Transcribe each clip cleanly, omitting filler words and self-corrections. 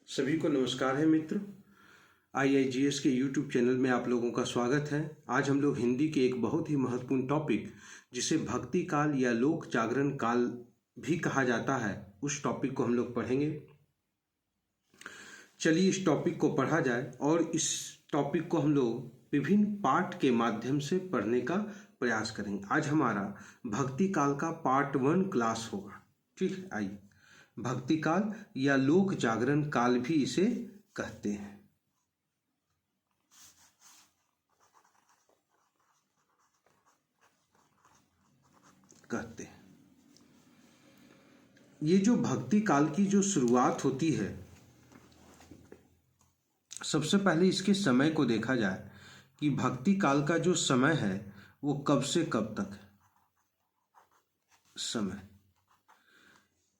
सभी को नमस्कार है मित्र। IIGS के YouTube चैनल में आप लोगों का स्वागत है। आज हम लोग हिंदी के एक बहुत ही महत्वपूर्ण टॉपिक जिसे भक्ति काल या लोक जागरण काल भी कहा जाता है उस टॉपिक को हम लोग पढ़ेंगे। चलिए इस टॉपिक को पढ़ा जाए और इस टॉपिक को हम लोग विभिन्न पार्ट के माध्यम से पढ़ने का प्रयास करेंगे। आज हमारा भक्ति काल का पार्ट 1 क्लास होगा। ठीक है, आइए। भक्ति काल या लोक जागरण काल भी इसे कहते हैं। ये जो भक्ति काल की जो शुरुआत होती है, सबसे पहले इसके समय को देखा जाए कि भक्ति काल का जो समय है वो कब से कब तक है। समय,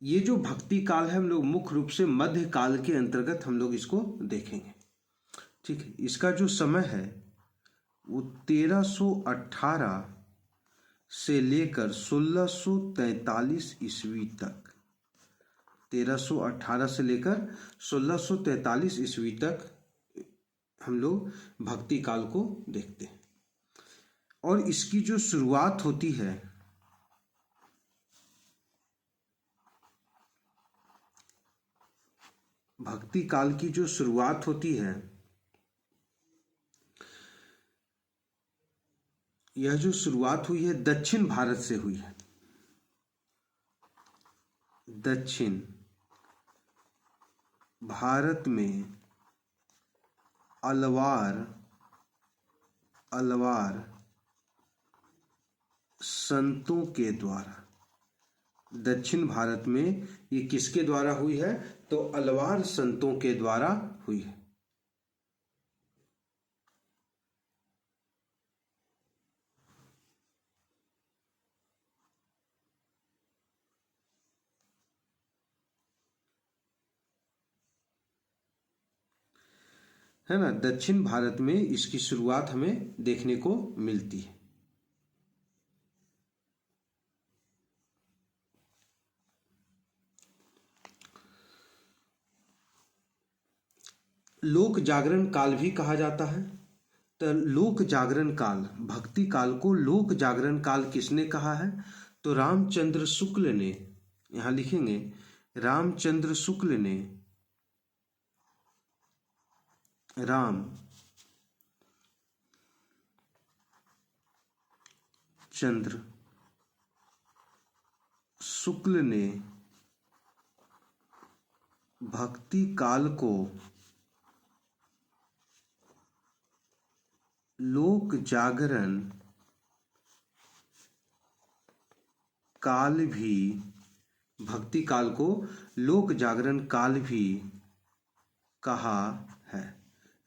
ये जो भक्ति काल है हम लोग मुख्य रूप से मध्य काल के अंतर्गत हम लोग इसको देखेंगे। ठीक है, इसका जो समय है वो 1318 से लेकर 1643 ईस्वी तक, 1318 से लेकर 1643 ईस्वी तक हम लोग भक्ति काल को देखते हैं। और इसकी जो शुरुआत होती है भक्ति काल की जो शुरुआत होती है, यह जो शुरुआत हुई है दक्षिण भारत से हुई है। दक्षिण भारत में अलवार संतों के द्वारा, दक्षिण भारत में ये किसके द्वारा हुई है? तो अलवार संतों के द्वारा हुई है। है ना, दक्षिण भारत में इसकी शुरुआत हमें देखने को मिलती है। लोक जागरण काल भी कहा जाता है। तो लोक जागरण काल, भक्ति काल को लोक जागरण काल किसने कहा है? तो रामचंद्र शुक्ल ने, यहां लिखेंगे रामचंद्र शुक्ल ने, राम चंद्र शुक्ल ने भक्ति काल को लोक जागरण काल भी, भक्ति काल को लोक जागरण काल भी कहा है।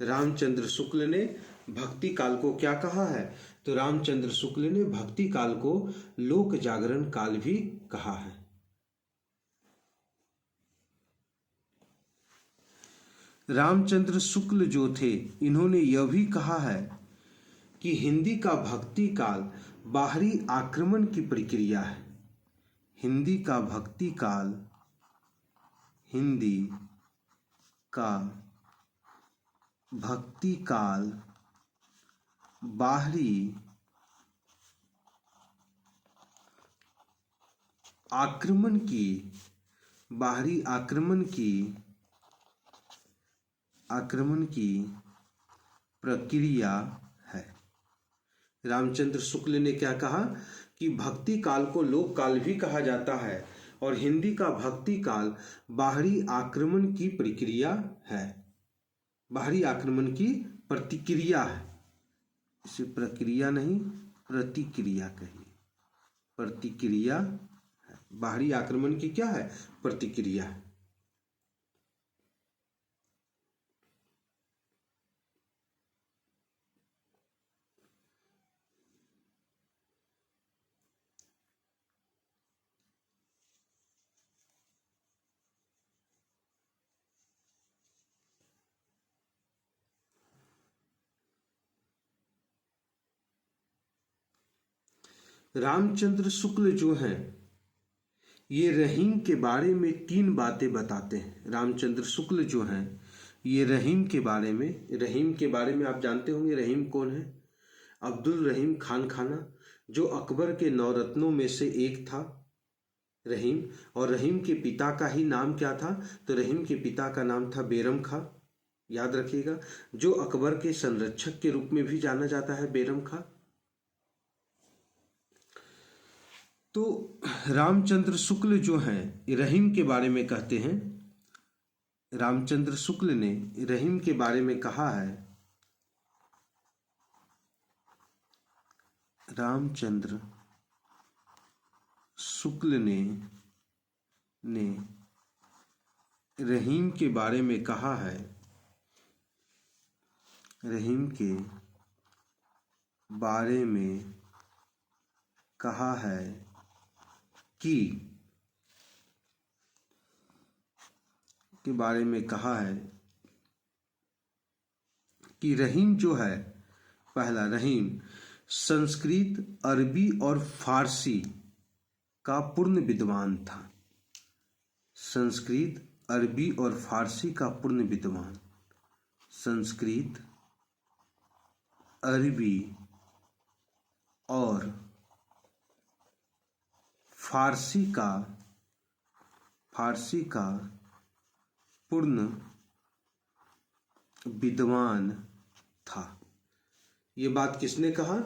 रामचंद्र शुक्ल ने भक्ति काल को क्या कहा है? तो रामचंद्र शुक्ल ने भक्ति काल को लोक जागरण काल भी कहा है। रामचंद्र शुक्ल जो थे, इन्होंने यह भी कहा है कि हिंदी का भक्ति काल बाहरी आक्रमण की प्रक्रिया है। हिंदी का भक्ति काल, हिंदी का भक्ति काल बाहरी आक्रमण की प्रक्रिया है। रामचंद्र शुक्ल ने क्या कहा कि भक्ति काल को लोक काल भी कहा जाता है और हिंदी का भक्ति काल बाहरी आक्रमण की प्रक्रिया है, बाहरी आक्रमण की प्रतिक्रिया है। इसे प्रक्रिया नहीं प्रतिक्रिया कहिए, प्रतिक्रिया है। बाहरी आक्रमण की क्या है? प्रतिक्रिया है। रामचंद्र शुक्ल जो हैं, ये रहीम के बारे में 3 बातें बताते हैं। रामचंद्र शुक्ल जो हैं ये रहीम के बारे में आप जानते होंगे रहीम कौन है? अब्दुल रहीम खान खाना, जो अकबर के नौरत्नों में से एक था रहीम। और रहीम के पिता का ही नाम क्या था? तो रहीम के पिता का नाम था बैरम खां, याद रखिएगा, जो अकबर के संरक्षक के रूप में भी जाना जाता है, बैरम खां। तो रामचंद्र शुक्ल जो हैं रहीम के बारे में कहते हैं, रामचंद्र शुक्ल ने रहीम के बारे में कहा है, रामचंद्र शुक्ल ने रहीम के बारे में कहा है, रहीम के बारे में कहा है कि रहीम जो है, पहला रहीम संस्कृत, अरबी और फारसी का पूर्ण विद्वान था। संस्कृत, अरबी और फारसी का पूर्ण विद्वान। संस्कृत, अरबी और फारसी का पूर्ण विद्वान था। ये बात किसने कहा?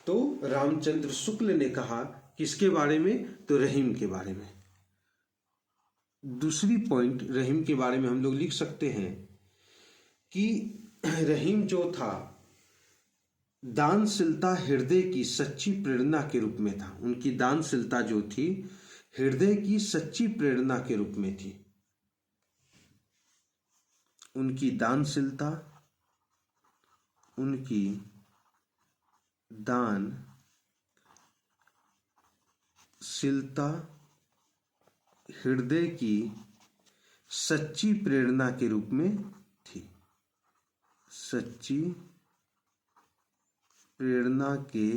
तो रामचंद्र शुक्ल ने कहा। किसके बारे में? तो रहीम के बारे में। दूसरी पॉइंट रहीम के बारे में हम लोग लिख सकते हैं कि रहीम जो था दानशीलता हृदय की सच्ची प्रेरणा के रूप में था। उनकी दानशीलता जो थी हृदय की सच्ची प्रेरणा के रूप में थी। उनकी दानशीलता, उनकी दानशीलता हृदय की सच्ची प्रेरणा के रूप में थी। सच्ची प्रेरणा के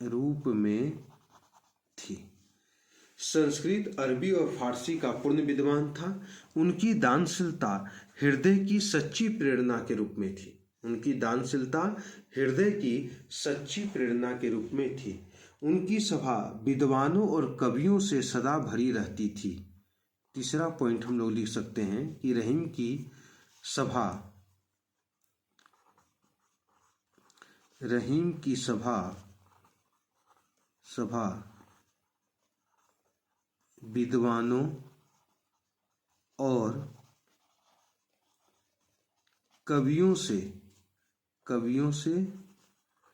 रूप में थी। संस्कृत, अरबी और फारसी का पूर्ण विद्वान था। उनकी दानशीलता हृदय की सच्ची प्रेरणा के रूप में थी। उनकी दानशीलता हृदय की सच्ची प्रेरणा के रूप में थी। उनकी सभा विद्वानों और कवियों से सदा भरी रहती थी। तीसरा पॉइंट हम लोग लिख सकते हैं कि रहीम की सभा विद्वानों और कवियों से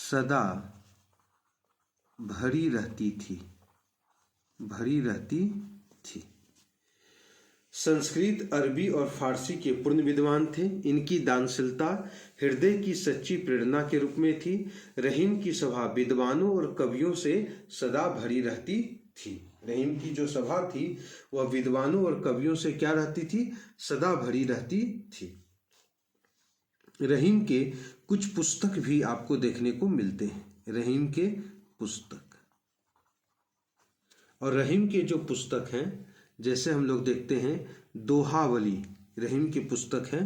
सदा भरी रहती थी। संस्कृत, अरबी और फारसी के पूर्ण विद्वान थे। इनकी दानशीलता हृदय की सच्ची प्रेरणा के रूप में थी। रहीम की सभा विद्वानों और कवियों से सदा भरी रहती थी। रहीम की जो सभा थी वह विद्वानों और कवियों से क्या रहती थी? सदा भरी रहती थी। रहीम के कुछ पुस्तक भी आपको देखने को मिलते हैं। रहीम के पुस्तक, और रहीम के जो पुस्तक हैं, जैसे हम लोग देखते हैं दोहावली, रहीम की पुस्तक है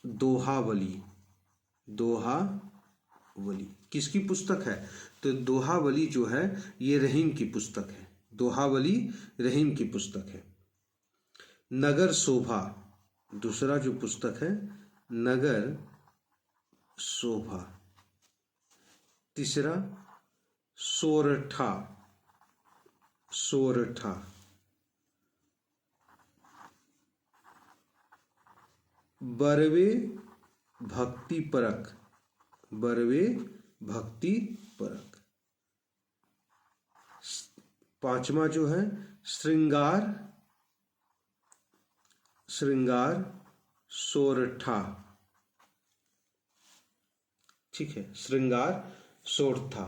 दोहावली। किसकी पुस्तक है? तो दोहावली जो है ये रहीम की पुस्तक है। दोहावली रहीम की पुस्तक है। नगर शोभा दूसरा जो पुस्तक है, नगर शोभा। तीसरा सोरठा। बरवे भक्ति परक। पांचवा जो है श्रृंगार सोरठा। ठीक है, श्रृंगार सोरठा।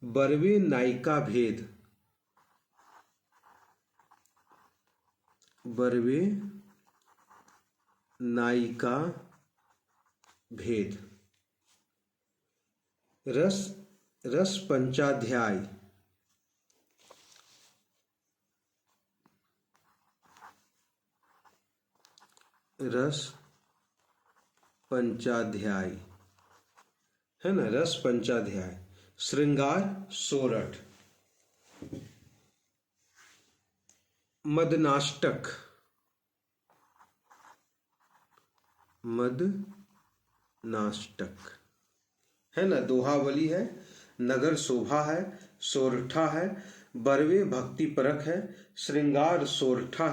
बरवे नायिका भेद। बरवे नायिका भेद। रस पंचाध्याय। रस पंचाध्याय है ना, रस पंचाध्याय। श्रृंगार सोरठ, मदनाष्टक, मदनाष्टक है ना, दोहावली है, नगर शोभा है, सोरठा है, बरवे भक्ति परक है, श्रृंगार सोरठा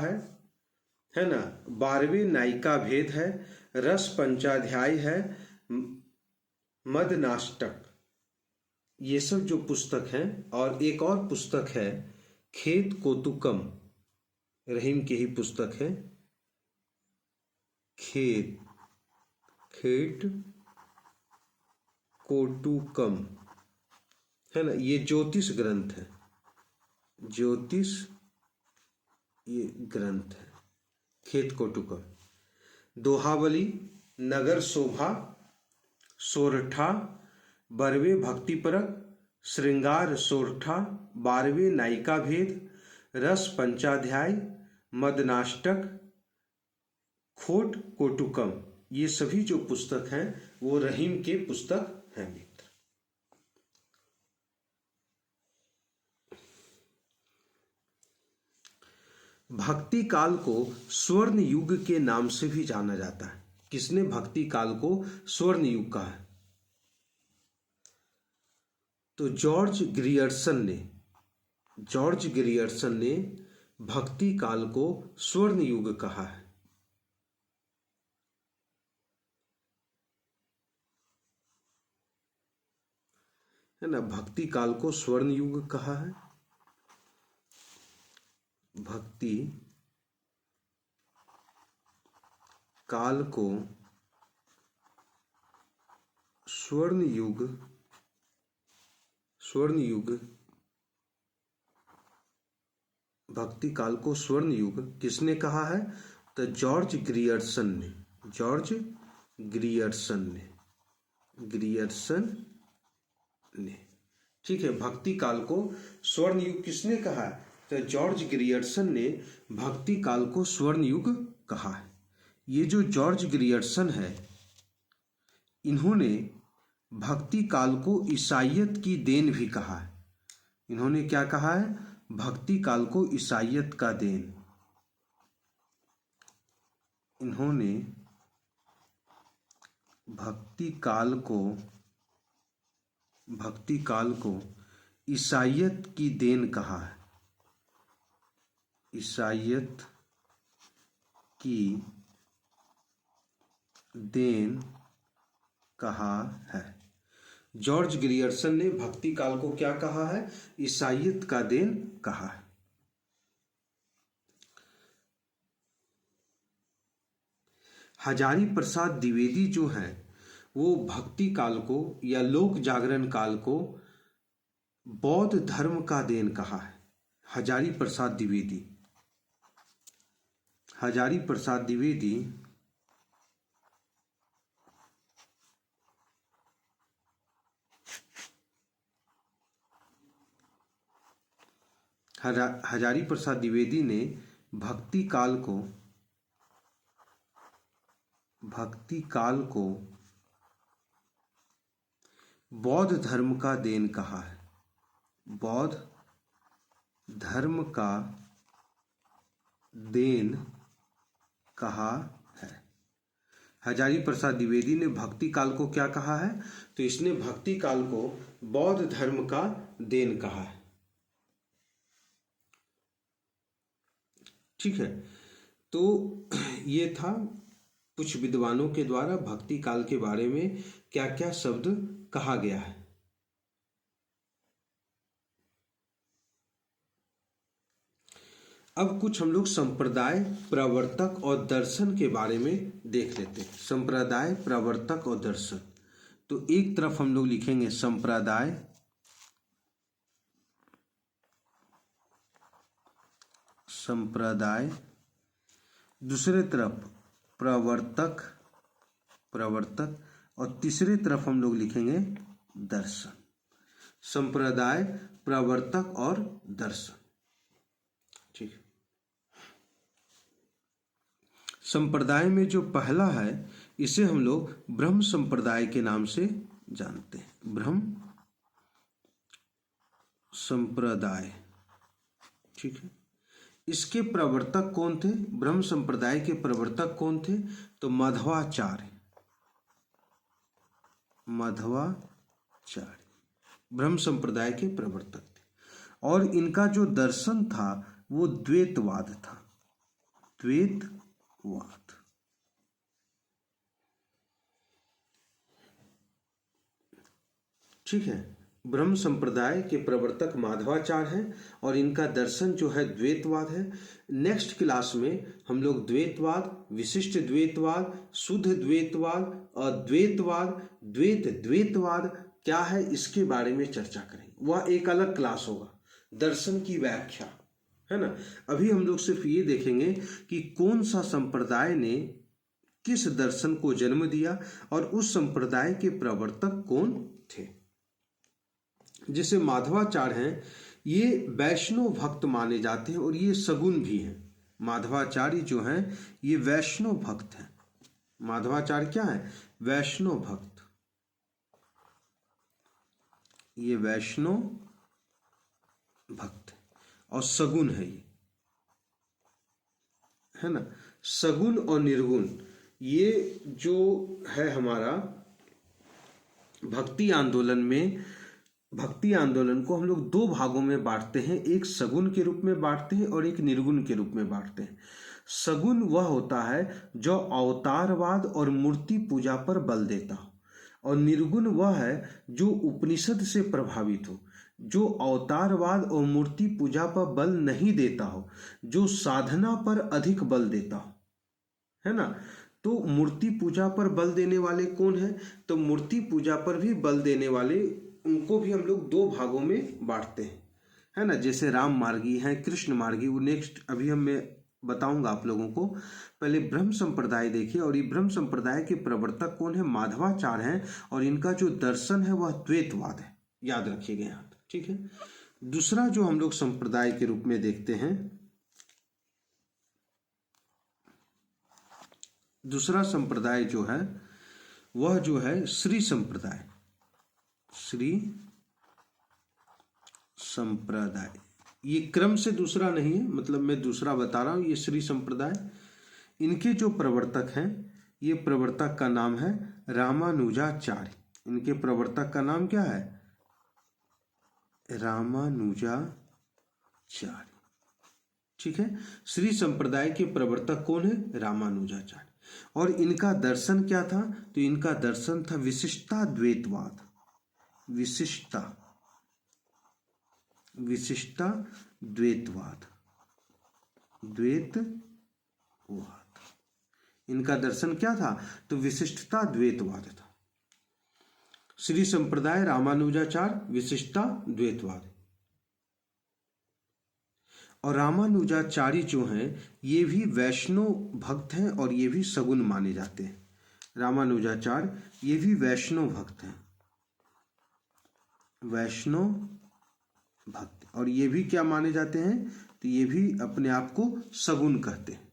है ना, 12वें नायिका भेद है, रस पंचाध्याय है, मदनाष्टक। ये सब जो पुस्तक हैं, और एक और पुस्तक है खेत कोतुकम, रहीम की ही पुस्तक है, खेत कोटुकम है ना, ये ज्योतिष ग्रंथ है, ज्योतिष ये ग्रंथ है, खेत कोटुकम। दोहावली, नगर शोभा, सोरठा, बरवे भक्ति परक, श्रृंगार सोरठा, 12वें नायिका भेद, रस पंचाध्याय, मदनाष्टक, खोट कोटुकम, ये सभी जो पुस्तक हैं वो रहीम के पुस्तक हैं मित्र। भक्ति काल को स्वर्ण युग के नाम से भी जाना जाता है। किसने भक्ति काल को स्वर्ण युग कहा है? तो जॉर्ज ग्रियर्सन ने भक्ति काल को स्वर्ण युग कहा है ना, भक्ति काल को स्वर्ण युग कहा है। भक्ति काल को स्वर्ण युग भक्ति काल को स्वर्ण युग किसने कहा है? तो जॉर्ज ग्रियर्सन ने। ठीक है, भक्ति काल को स्वर्ण युग किसने कहा है? तो जॉर्ज ग्रियर्सन ने भक्ति काल को स्वर्ण युग कहा है। ये जो जॉर्ज ग्रियर्सन है, इन्होंने भक्ति काल को ईसाइयत की देन भी कहा है। इन्होंने क्या कहा है? भक्ति काल को ईसाइयत का देन। इन्होंने भक्ति काल को ईसाइयत की देन कहा है। ईसाइयत की देन कहा है। जॉर्ज ग्रियर्सन ने भक्ति काल को क्या कहा है? ईसाइयत का देन कहा है। हजारी प्रसाद द्विवेदी जो हैं, वो भक्ति काल को या लोक जागरण काल को बौद्ध धर्म का देन कहा है। हजारी प्रसाद द्विवेदी हजारी प्रसाद द्विवेदी ने भक्ति काल को बौद्ध धर्म का देन कहा है। बौद्ध धर्म का देन कहा है। हजारी प्रसाद द्विवेदी ने भक्ति काल को क्या कहा है? तो इसने भक्ति काल को बौद्ध धर्म का देन कहा है। ठीक है, तो ये था कुछ विद्वानों के द्वारा भक्ति काल के बारे में क्या क्या शब्द कहा गया है। अब कुछ हम लोग संप्रदाय, प्रवर्तक और दर्शन के बारे में देख लेते हैं। संप्रदाय, प्रवर्तक और दर्शन। तो एक तरफ हम लोग लिखेंगे संप्रदाय, दूसरे तरफ प्रवर्तक और तीसरे तरफ हम लोग लिखेंगे दर्शन। संप्रदाय, प्रवर्तक और दर्शन। ठीक। संप्रदाय में जो पहला है इसे हम लोग ब्रह्म संप्रदाय के नाम से जानते हैं। ब्रह्म संप्रदाय, ठीक है। इसके प्रवर्तक कौन थे? ब्रह्म संप्रदाय के प्रवर्तक कौन थे? तो माधवाचार्य। माधवाचार्य ब्रह्म संप्रदाय के प्रवर्तक थे और इनका जो दर्शन था वो द्वैतवाद था। द्वैतवाद, ठीक है। ब्रह्म संप्रदाय के प्रवर्तक माधवाचार्य हैं और इनका दर्शन जो है द्वैतवाद है। नेक्स्ट क्लास में हम लोग द्वैतवाद, विशिष्ट द्वैतवाद, शुद्ध द्वैतवाद, अद्वैतवाद, द्वैतवाद क्या है इसके बारे में चर्चा करेंगे। वह एक अलग क्लास होगा, दर्शन की व्याख्या, है ना। अभी हम लोग सिर्फ ये देखेंगे कि कौन सा संप्रदाय ने किस दर्शन को जन्म दिया और उस संप्रदाय के प्रवर्तक कौन थे। जैसे माधवाचार्य हैं, ये वैष्णव भक्त माने जाते हैं और ये सगुन भी हैं। माधवाचार्य जो हैं ये वैष्णव भक्त हैं। माधवाचार्य क्या है? वैष्णव भक्त। ये वैष्णव भक्त और सगुन है ये, है ना। सगुन और निर्गुण ये जो है हमारा भक्ति आंदोलन में, भक्ति आंदोलन को हम लोग दो भागों में बांटते हैं। एक सगुन के रूप में बांटते हैं और एक निर्गुण के रूप में बांटते हैं। सगुन वह होता है जो अवतारवाद और मूर्ति पूजा पर बल देता हो, और निर्गुण वह है जो उपनिषद से प्रभावित हो, जो अवतारवाद और मूर्ति पूजा पर बल नहीं देता हो, जो साधना पर अधिक बल देता हो, है ना। तो मूर्ति पूजा पर बल देने वाले कौन है? तो मूर्ति पूजा पर भी बल देने वाले, उनको भी हम लोग दो भागों में बांटते हैं, है ना। जैसे राम मार्गी हैं, कृष्ण मार्गी, वो नेक्स्ट अभी मैं बताऊंगा आप लोगों को। पहले ब्रह्म संप्रदाय देखिए, और ये ब्रह्म संप्रदाय के प्रवर्तक कौन है? माधवाचार्य हैं और इनका जो दर्शन है वह द्वैतवाद है, याद रखिएगा यहाँ तक, ठीक है। दूसरा जो हम लोग संप्रदाय के रूप में देखते हैं, दूसरा संप्रदाय जो है वह जो है श्री संप्रदाय। श्री संप्रदाय, ये क्रम से दूसरा नहीं है, मतलब मैं दूसरा बता रहा हूं। ये श्री संप्रदाय, इनके जो प्रवर्तक हैं, ये प्रवर्तक का नाम है रामानुजाचार्य। इनके प्रवर्तक का नाम क्या है? रामानुजाचार्य, ठीक है। श्री संप्रदाय के प्रवर्तक कौन है? रामानुजाचार्य। और इनका दर्शन क्या था? तो इनका दर्शन था विशिष्टा द्वैतवाद। विशिष्टा द्वैतवाद, द्वैतवाद, इनका दर्शन क्या था? तो विशिष्टता द्वैतवाद था। श्री संप्रदाय रामानुजाचार्य, विशिष्टा द्वैतवाद। और रामानुजाचार्य जो हैं ये भी वैष्णव भक्त हैं और ये भी सगुन माने जाते हैं। रामानुजाचार्य ये भी वैष्णव भक्त हैं, वैष्णव भक्त, और ये भी क्या माने जाते हैं? तो ये भी अपने आप को सगुन कहते हैं,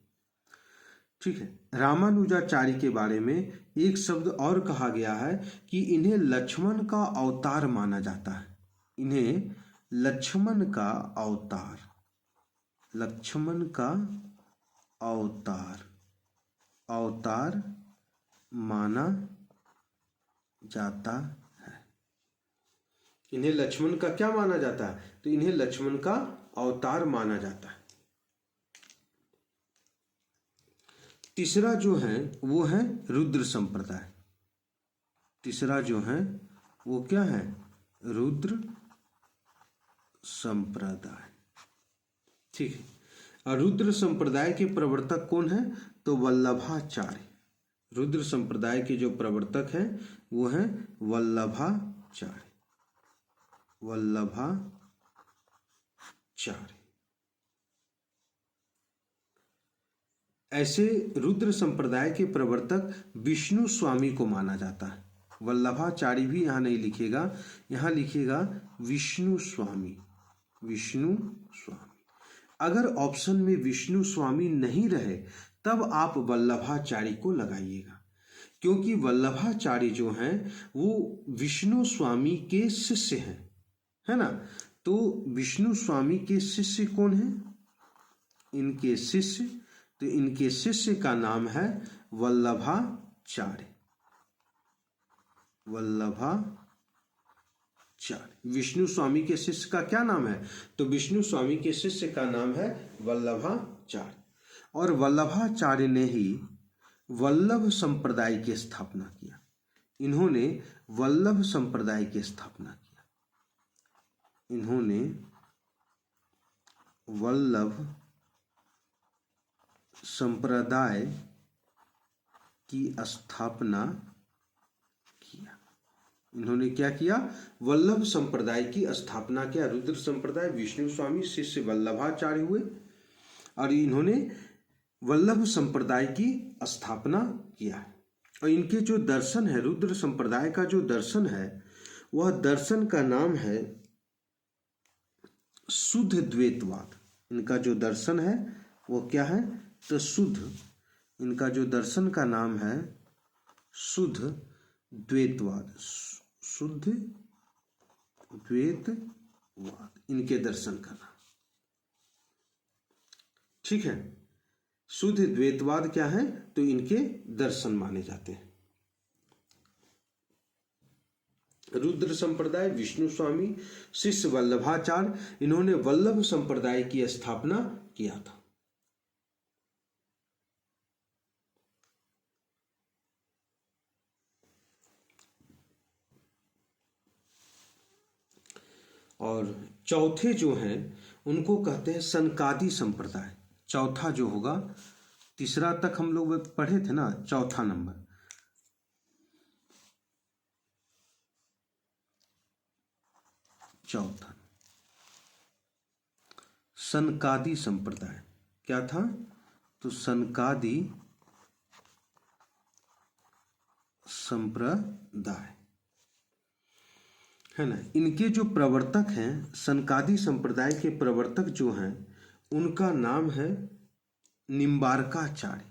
ठीक है। रामानुजाचार्य के बारे में एक शब्द और कहा गया है कि इन्हें लक्ष्मण का अवतार माना जाता है। इन्हें लक्ष्मण का अवतार, लक्ष्मण का अवतार माना जाता है। इन्हें लक्ष्मण का क्या माना जाता है? तो इन्हें लक्ष्मण का अवतार माना जाता है। तीसरा जो है वो है रुद्र संप्रदाय। तीसरा जो है वो क्या है? रुद्र संप्रदाय, ठीक है। और रुद्र संप्रदाय के प्रवर्तक कौन है? तो वल्लभाचार्य। रुद्र संप्रदाय के जो प्रवर्तक हैं वो हैं वल्लभाचार्य, वल्लभाचार्य। ऐसे रुद्र संप्रदाय के प्रवर्तक विष्णु स्वामी को माना जाता है। वल्लभाचार्य भी यहाँ नहीं लिखेगा, यहाँ लिखेगा विष्णु स्वामी, विष्णु स्वामी। अगर ऑप्शन में विष्णु स्वामी नहीं रहे तब आप वल्लभाचार्य को लगाइएगा, क्योंकि वल्लभाचार्य जो हैं वो विष्णु स्वामी के शिष्य हैं, है ना। तो विष्णु स्वामी के शिष्य कौन है? इनके शिष्य, तो इनके शिष्य का नाम है वल्लभाचार्य। वल्लभाचार्य विष्णु स्वामी के शिष्य का क्या नाम है? तो विष्णु स्वामी के शिष्य का नाम है वल्लभाचार्य। और वल्लभाचार्य ने ही वल्लभ संप्रदाय की स्थापना किया। इन्होंने वल्लभ संप्रदाय की स्थापना किया। इन्होंने वल्लभ संप्रदाय की स्थापना किया। इन्होंने क्या किया? वल्लभ संप्रदाय की स्थापना किया। रुद्र संप्रदाय, विष्णु स्वामी, शिष्य वल्लभाचार्य हुए और इन्होंने वल्लभ संप्रदाय की स्थापना किया। और इनके जो दर्शन है, रुद्र संप्रदाय का जो दर्शन है, वह दर्शन का नाम है शुद्ध द्वैतवाद। इनका जो दर्शन है वो क्या है? तो शुद्ध, इनका जो दर्शन का नाम है शुद्ध द्वैतवाद। शुद्ध द्वैतवाद इनके दर्शन का नाम, ठीक है। शुद्ध द्वैतवाद क्या है? तो इनके दर्शन माने जाते हैं। रुद्र संप्रदाय, विष्णु स्वामी, शिष्य वल्लभाचार्य, इन्होंने वल्लभ संप्रदाय की स्थापना किया था। और चौथे जो हैं उनको कहते हैं सनकादि संप्रदाय। चौथा जो होगा, तीसरा तक हम लोग पढ़े थे ना, चौथा नंबर चौथा सनकादि संप्रदाय क्या था? तो सनकादि संप्रदाय है ना। इनके जो प्रवर्तक हैं, सनकादि संप्रदाय के प्रवर्तक जो हैं, उनका नाम है निम्बार्काचार्य।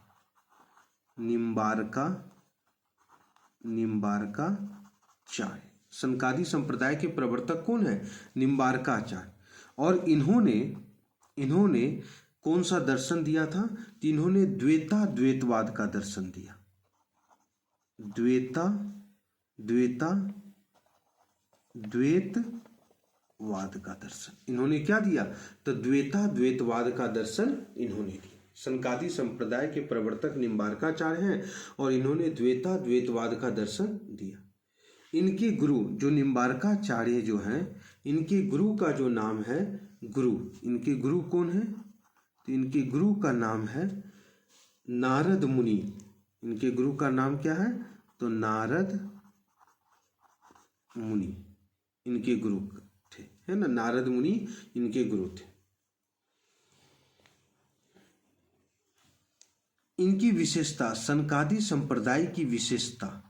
निम्बार्काचार्य सनकादि संप्रदाय के प्रवर्तक कौन है? निम्बार्काचार्य। और इन्होंने कौन सा दर्शन दिया था? तो इन्होंने द्वैतवाद का दर्शन दिया। द्वैतवाद का दर्शन इन्होंने क्या दिया? तो द्वैतवाद का दर्शन इन्होंने दिया। सनकादि संप्रदाय के प्रवर्तक निम्बार्काचार्य हैं और इन्होंने द्वैतवाद का दर्शन दिया। इनके गुरु जो निम्बार्काचार्य जो हैं, इनके गुरु का जो नाम है इनके गुरु कौन है? तो इनके गुरु का नाम है नारद मुनि। इनके गुरु का नाम क्या है? तो नारद मुनि इनके गुरु थे, है ना। नारद मुनि इनके गुरु थे। इनकी विशेषता, सनकादि संप्रदाय की विशेषता,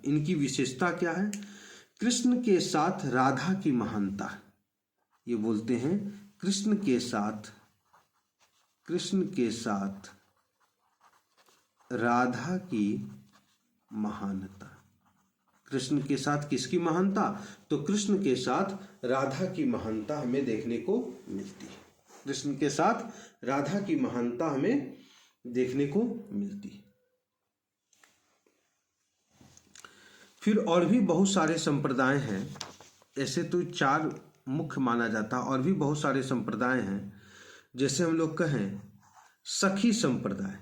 इनकी विशेषता क्या है? कृष्ण के साथ राधा की महानता। ये बोलते हैं कृष्ण के साथ राधा की महानता। कृष्ण के साथ किसकी महानता? तो कृष्ण के साथ राधा की महानता हमें देखने को मिलती है। कृष्ण के साथ राधा की महानता हमें देखने को मिलती है। फिर और भी बहुत सारे संप्रदाय हैं, ऐसे तो 4 मुख्य माना जाता, और भी बहुत सारे संप्रदाय हैं। जैसे हम लोग कहें सखी संप्रदाय,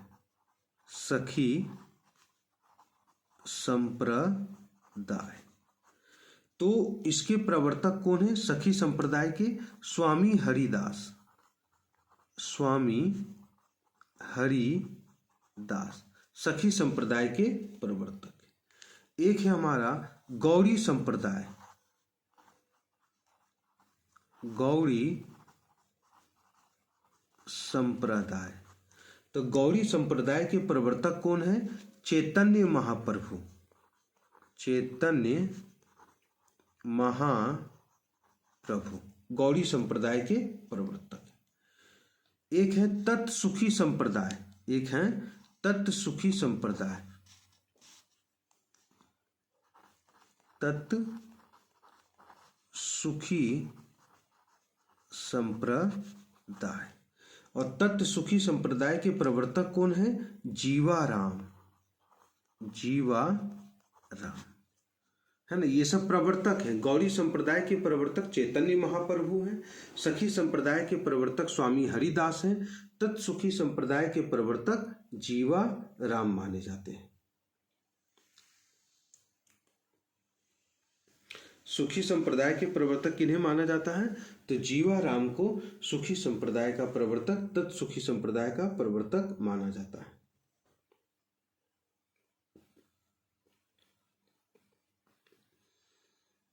तो इसके प्रवर्तक कौन है? सखी संप्रदाय के स्वामी हरिदास सखी संप्रदाय के प्रवर्तक। एक है हमारा गौड़ी संप्रदाय। तो गौड़ी संप्रदाय के प्रवर्तक कौन है? चैतन्य महाप्रभु गौड़ी संप्रदाय के प्रवर्तक। एक है तत्सुखी संप्रदाय, एक है तत्सुखी संप्रदाय, तत्सुखी संप्रदाय। और तत्सुखी संप्रदाय के प्रवर्तक कौन है? जीवाराम, जीवाराम है ना, ये सब प्रवर्तक हैं। गौड़ी संप्रदाय के प्रवर्तक चैतन्य महाप्रभु हैं। सखी संप्रदाय के प्रवर्तक स्वामी हरिदास हैं। तत्सुखी संप्रदाय के प्रवर्तक जीवाराम माने जाते हैं। सुखी संप्रदाय के प्रवर्तक किन्हें माना जाता है? तो जीवाराम को सुखी संप्रदाय का प्रवर्तक, तत्सुखी संप्रदाय का प्रवर्तक माना जाता है।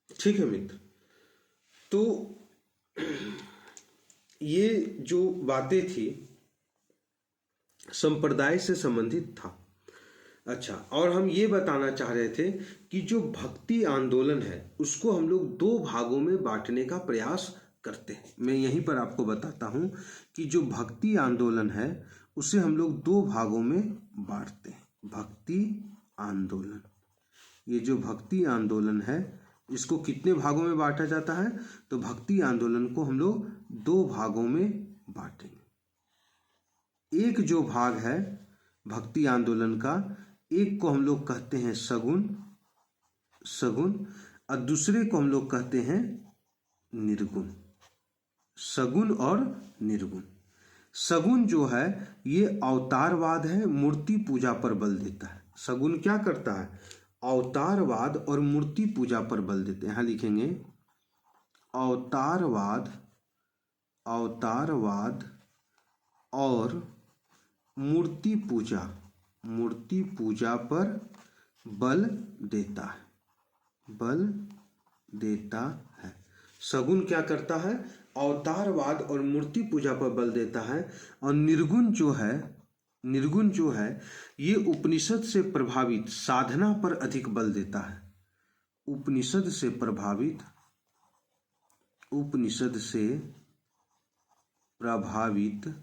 ठीक है मित्र, तो ये जो बातें थी संप्रदाय से संबंधित था। अच्छा, और हम ये बताना चाह रहे थे कि जो भक्ति आंदोलन है उसको हम लोग दो भागों में बांटने का प्रयास करते हैं। मैं यहीं पर आपको बताता हूं कि जो भक्ति आंदोलन है उसे हम लोग दो भागों में बांटते हैं। भक्ति आंदोलन, ये जो भक्ति आंदोलन है इसको कितने भागों में बांटा जाता है? तो भक्ति आंदोलन को हम लोग दो भागों में बांटेंगे। एक जो भाग है भक्ति आंदोलन का, एक को हम लोग कहते हैं सगुण, सगुण, और दूसरे को हम लोग कहते हैं निर्गुण। सगुण और निर्गुण। सगुण जो है ये अवतारवाद है, मूर्ति पूजा पर बल देता है। सगुण क्या करता है? अवतारवाद और मूर्ति पूजा पर बल देते हैं। यहां लिखेंगे अवतारवाद, अवतारवाद और मूर्ति पूजा, मूर्ति पूजा पर बल देता है, बल देता है। सगुण क्या करता है? अवतारवाद और मूर्ति पूजा पर बल देता है। और निर्गुण जो है, निर्गुण जो है ये उपनिषद से प्रभावित साधना पर अधिक बल देता है। उपनिषद से प्रभावित, उपनिषद से प्रभावित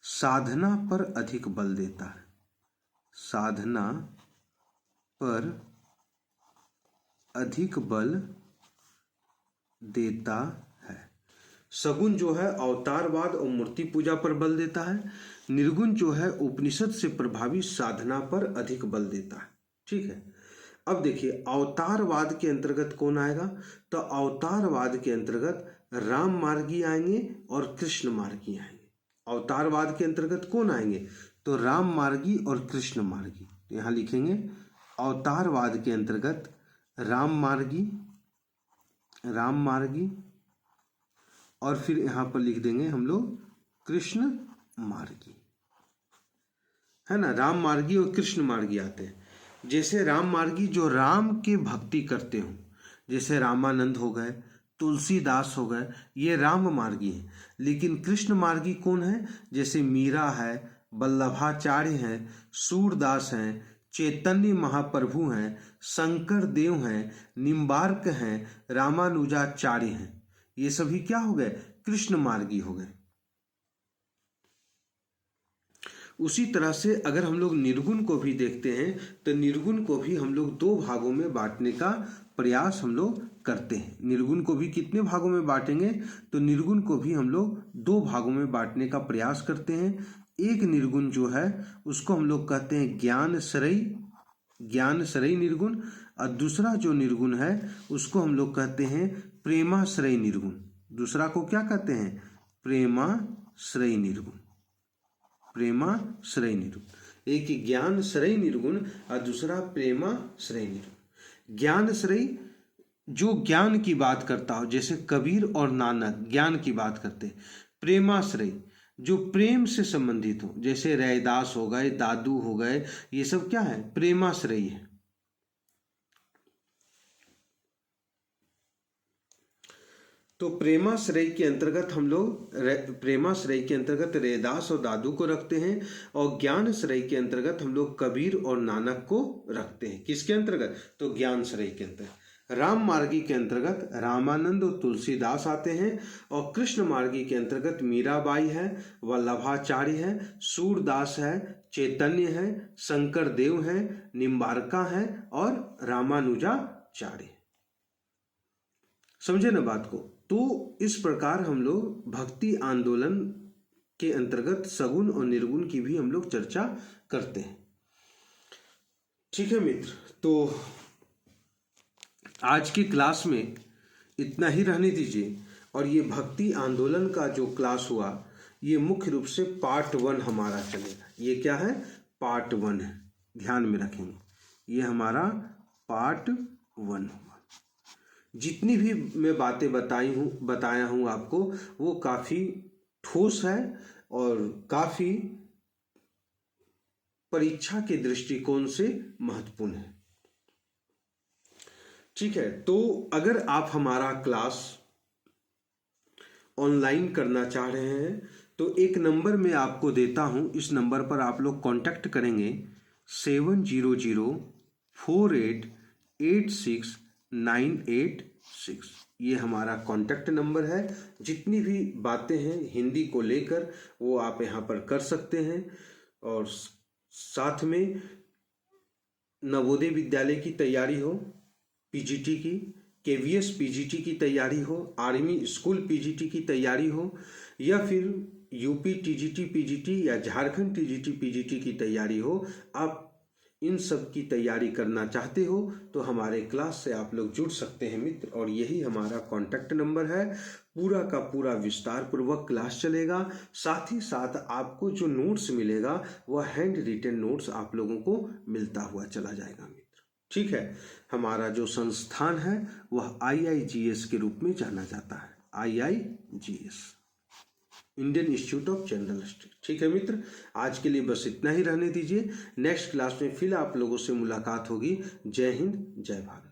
साधना पर अधिक बल देता है, साधना पर अधिक बल देता है। सगुण जो है अवतारवाद और मूर्ति पूजा पर बल देता है। निर्गुण जो है उपनिषद से प्रभावित साधना पर अधिक बल देता है। ठीक है, अब देखिए अवतारवाद के अंतर्गत कौन आएगा? तो अवतारवाद के अंतर्गत राम मार्गी आएंगे और कृष्ण मार्गी आएंगे। अवतारवाद के अंतर्गत कौन आएंगे? तो राम मार्गी और कृष्ण मार्गी। तो यहां लिखेंगे अवतारवाद के अंतर्गत राम मार्गी, राम मार्गी, और फिर यहां पर लिख देंगे हम लोग कृष्ण मार्गी, है ना। राम मार्गी और कृष्ण मार्गी आते हैं। जैसे राम मार्गी जो राम के भक्ति करते हो, जैसे रामानंद हो गए, तुलसीदास हो गए, ये राम मार्गी हैं। लेकिन कृष्ण मार्गी कौन है? जैसे मीरा है, वल्लभाचार्य हैं, सूरदास हैं, चैतन्य महाप्रभु हैं, शंकर देव हैं, निम्बार्क हैं, रामानुजाचार्य हैं। ये सभी क्या हो गए? कृष्ण मार्गी हो गए। उसी तरह से अगर हम लोग निर्गुण को भी देखते हैं तो निर्गुण को भी हम लोग दो भागों में बांटने का प्रयास हम लोग करते हैं। निर्गुण को भी कितने भागों में बांटेंगे? तो निर्गुण को भी हम लोग दो भागों में बांटने का प्रयास करते हैं। एक निर्गुण जो है उसको हम लोग कहते हैं ज्ञान श्रेय, ज्ञान श्रेय निर्गुण, और दूसरा जो निर्गुण है उसको हम लोग कहते हैं प्रेमाश्रय निर्गुण। दूसरा को क्या कहते हैं? प्रेमाश्रय निर्गुण, प्रेमाश्रय निर्गुण। एक ज्ञान श्रेय निर्गुण और दूसरा प्रेमाश्रय निर्गुण। ज्ञान श्रेय जो ज्ञान की बात करता हो, जैसे कबीर और नानक ज्ञान की बात करते हैं। प्रेमाश्रय जो प्रेम से संबंधित हो, जैसे रैदास हो गए, दादू हो गए, ये सब क्या है? प्रेमाश्रय है। तो प्रेमाश्रय के अंतर्गत हम लोग प्रेमाश्रय के अंतर्गत रैदास और दादू को रखते हैं, और ज्ञान श्रेय के अंतर्गत हम लोग कबीर और नानक को रखते हैं। किसके अंतर्गत? तो ज्ञान श्रेय के अंतर्गत। राम मार्गी के अंतर्गत रामानंद और तुलसीदास आते हैं, और कृष्ण मार्गी के अंतर्गत मीराबाई है, वल्लभाचार्य है, सूरदास है, चैतन्य है, शंकर देव है, निम्बारका है और रामानुजाचार्य। समझे ना बात को। तो इस प्रकार हम लोग भक्ति आंदोलन के अंतर्गत सगुण और निर्गुण की भी हम लोग चर्चा करते हैं। ठीक है मित्र, तो आज की क्लास में इतना ही रहने दीजिए। और ये भक्ति आंदोलन का जो क्लास हुआ, ये मुख्य रूप से पार्ट 1 हमारा चलेगा। ये क्या है? पार्ट 1 है, ध्यान में रखेंगे, ये हमारा पार्ट 1 हुआ। जितनी भी मैं बातें बताया हूँ आपको, वो काफ़ी ठोस है और काफ़ी परीक्षा के दृष्टिकोण से महत्वपूर्ण है। ठीक है, तो अगर आप हमारा क्लास ऑनलाइन करना चाह रहे हैं तो एक नंबर मैं आपको देता हूं, इस नंबर पर आप लोग कांटेक्ट करेंगे 7004886986। ये हमारा कांटेक्ट नंबर है। जितनी भी बातें हैं हिंदी को लेकर वो आप यहाँ पर कर सकते हैं। और साथ में नवोदय विद्यालय की तैयारी हो, पीजीटी की, केवीएस पीजीटी की तैयारी हो, आर्मी स्कूल पीजीटी की तैयारी हो, या फिर यूपी टीजीटी पीजीटी या झारखंड टीजीटी पीजीटी की तैयारी हो, आप इन सब की तैयारी करना चाहते हो तो हमारे क्लास से आप लोग जुड़ सकते हैं मित्र। और यही हमारा कॉन्टैक्ट नंबर है। पूरा का पूरा विस्तार पूर्वक क्लास चलेगा। साथ ही साथ आपको जो नोट्स मिलेगा वह हैंड रिटन नोट्स आप लोगों को मिलता हुआ चला जाएगा मित्र। ठीक है, हमारा जो संस्थान है वह IIGS के रूप में जाना जाता है, IIGS, Indian institute of general study. ठीक है मित्र, आज के लिए बस इतना ही रहने दीजिए। नेक्स्ट क्लास में फिर आप लोगों से मुलाकात होगी। जय हिंद, जय भारत।